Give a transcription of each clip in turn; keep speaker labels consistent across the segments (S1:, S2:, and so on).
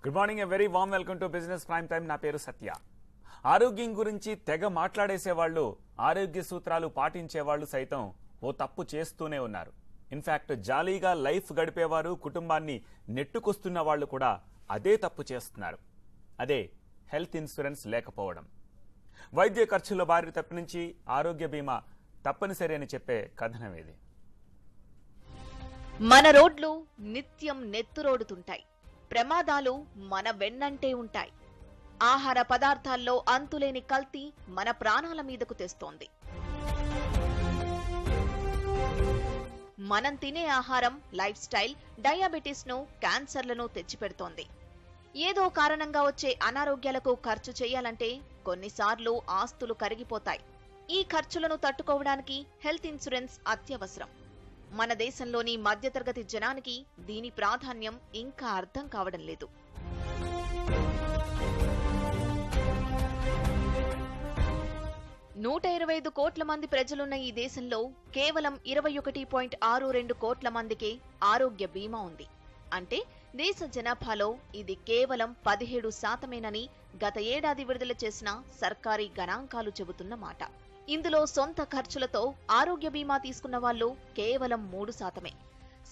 S1: Good morning, a very warm welcome to business prime time. నా పేరు సత్య. ఆరోగ్యం గురించి తెగ మాట్లాడేసేవాళ్ళు, ఆరోగ్య సూత్రాలు పాటించేవాళ్ళు సైతం ఓ తప్పు చేస్తూనే ఉన్నారు. ఇన్ఫాక్ట్ జాలీగా లైఫ్ గడిపేవారు, కుటుంబాన్ని నెట్టుకొస్తున్న వాళ్ళు కూడా అదే తప్పు చేస్తున్నారు. అదే హెల్త్ ఇన్సూరెన్స్ లేకపోవడం. వైద్య ఖర్చుల బారి తప్పి నుంచి ఆరోగ్య బీమా తప్పనిసరి అని చెప్పే కథనం ఇది.
S2: మన రోడ్లు నిత్యం నెత్తురోడుతుంటాయి. ప్రమాదాలు మన వెన్నంటే ఉంటాయి. ఆహార పదార్థాల్లో అంతులేని కల్తీ మన ప్రాణాల మీదకు తెస్తోంది. మనం తినే ఆహారం, లైఫ్ స్టైల్ డయాబెటీస్ ను, క్యాన్సర్లను తెచ్చిపెడుతోంది. ఏదో కారణంగా వచ్చే అనారోగ్యాలకు ఖర్చు చేయాలంటే కొన్నిసార్లు ఆస్తులు కరిగిపోతాయి. ఈ ఖర్చులను తట్టుకోవడానికి హెల్త్ ఇన్సూరెన్స్ అత్యవసరం. మన దేశంలోని మధ్యతరగతి జనానికి దీని ప్రాధాన్యం ఇంకా అర్థం కావడం లేదు. నూట 125 కోట్ల మంది ప్రజలున్న ఈ దేశంలో కేవలం 21.62 కోట్ల మందికే ఆరోగ్య బీమా ఉంది. అంటే దేశ జనాభాలో ఇది కేవలం 17% గత ఏడాది విడుదల చేసిన సర్కారీ గణాంకాలు చెబుతున్న మాట. ఇందులో సొంత ఖర్చులతో ఆరోగ్య బీమా తీసుకున్న వాళ్ళు కేవలం 3%.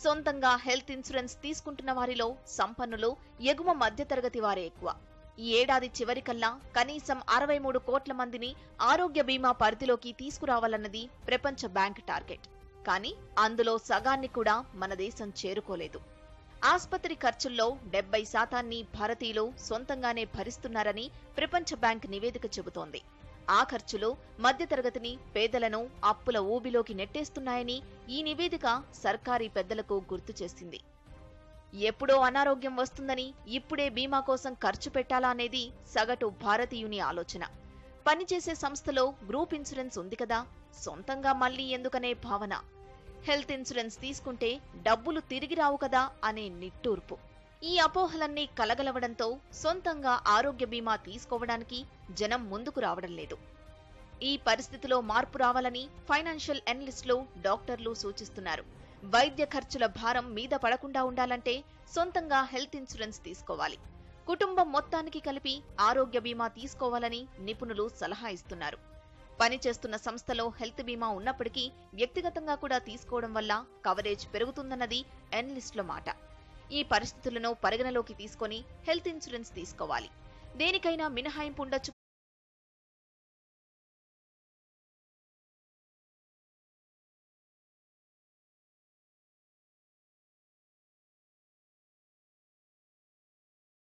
S2: సొంతంగా హెల్త్ ఇన్సూరెన్స్ తీసుకుంటున్న వారిలో సంపన్నులు, ఎగువ మధ్యతరగతి వారే ఎక్కువ. ఈ ఏడాది చివరికల్లా కనీసం 63 కోట్ల మందిని ఆరోగ్య బీమా పరిధిలోకి తీసుకురావాలన్నది ప్రపంచ బ్యాంక్ టార్గెట్. కానీ అందులో సగాన్ని కూడా మన దేశం చేరుకోలేదు. ఆస్పత్రి ఖర్చుల్లో 70% భారతీయులు సొంతంగానే భరిస్తున్నారని ప్రపంచ బ్యాంక్ నివేదిక చెబుతోంది. ఆ ఖర్చులు మధ్యతరగతిని, పేదలను అప్పుల ఊబిలోకి నెట్టేస్తున్నాయని ఈ నివేదిక సర్కారీ పెద్దలకు గుర్తు చేసింది. ఎప్పుడో అనారోగ్యం వస్తుందని ఇప్పుడే బీమా కోసం ఖర్చు పెట్టాలా అనేది సగటు భారతీయుని ఆలోచన. పనిచేసే సంస్థలో గ్రూప్ ఇన్సూరెన్స్ ఉంది కదా, సొంతంగా మళ్లీ ఎందుకనే భావన. హెల్త్ ఇన్సూరెన్స్ తీసుకుంటే డబ్బులు తిరిగి రావు కదా అనే నిట్టూర్పు. ఈ అపోహలన్నీ కలగలవడంతో సొంతంగా ఆరోగ్య బీమా తీసుకోవడానికి జనం ముందుకు రావడం లేదు. ఈ పరిస్థితిలో మార్పు రావాలని ఫైనాన్షియల్ అనలిస్టులు, డాక్టర్లు సూచిస్తున్నారు. వైద్య ఖర్చుల భారం మీద పడకుండా ఉండాలంటే సొంతంగా హెల్త్ ఇన్సూరెన్స్ తీసుకోవాలి. కుటుంబం మొత్తానికి కలిపి ఆరోగ్య బీమా తీసుకోవాలని నిపుణులు సలహా ఇస్తున్నారు. పనిచేస్తున్న సంస్థలో హెల్త్ బీమా ఉన్నప్పటికీ వ్యక్తిగతంగా కూడా తీసుకోవడం వల్ల కవరేజ్ పెరుగుతుందన్నది అనలిస్టుల మాట. ఈ పరిస్థితులను పరిగణలోకి తీసుకుని హెల్త్ ఇన్సూరెన్స్ తీసుకోవాలి. దేనికైనా మినహాయింపు ఉండొచ్చు